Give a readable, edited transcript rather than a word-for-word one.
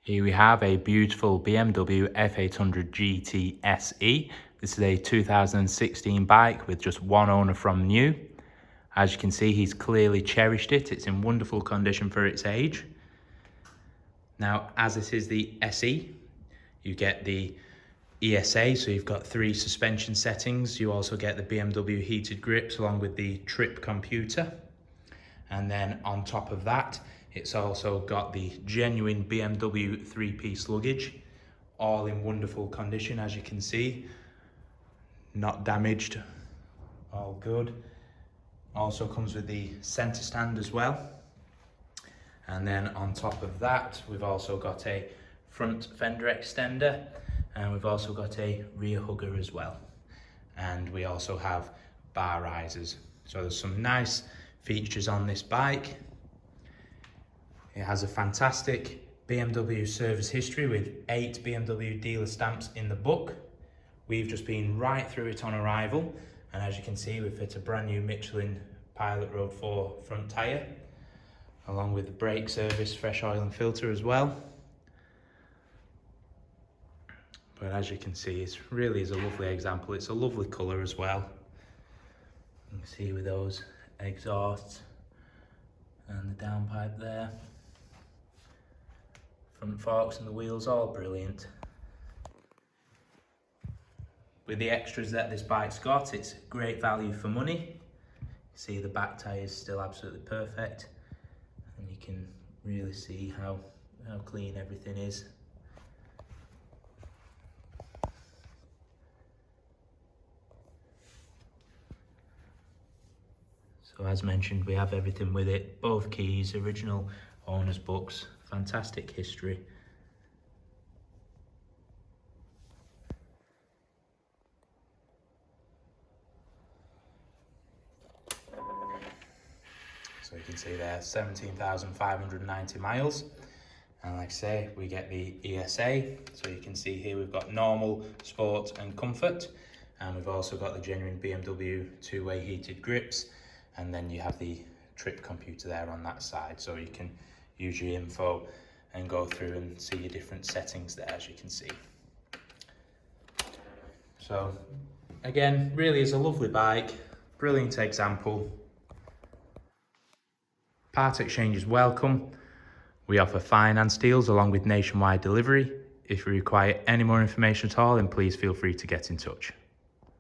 Here we have a beautiful BMW F800 GT SE. This is a 2016 bike with just one owner from new. As you can see, he's clearly cherished it. It's in wonderful condition for its age. Now, as this is the SE, you get the ESA, so you've got 3 suspension settings. You also get the BMW heated grips along with the trip computer. And then on top of that, it's also got the genuine BMW 3-piece luggage, all in wonderful condition, as you can see. Not damaged, all good. Also comes with the center stand as well. And then on top of that, we've also got a front fender extender, and we've also got a rear hugger as well. And we also have bar risers. So there's some nice features on this bike. It has a fantastic BMW service history with 8 BMW dealer stamps in the book. We've just been right through it on arrival, and as you can see, we've fit a brand new Michelin Pilot Road 4 front tyre, along with the brake service, fresh oil and filter as well. But as you can see, it really is a lovely example. It's a lovely colour as well. You can see with those exhausts and the downpipe there. Front forks and the wheels, all brilliant. With the extras that this bike's got, it's great value for money. You see the back tyre is still absolutely perfect, and you can really see how clean everything is. So as mentioned, we have everything with it, both keys, original owner's books, fantastic history. So you can see there, 17,590 miles. And like I say, we get the ESA. So you can see here we've got normal, sport and comfort. And we've also got the genuine BMW 2-way heated grips. And then you have the trip computer there on that side. So you can use your info and go through and see your different settings there, as you can see. So again, really is a lovely bike, brilliant example. Part exchange is welcome. We offer finance deals along with nationwide delivery. If you require any more information at all, then please feel free to get in touch.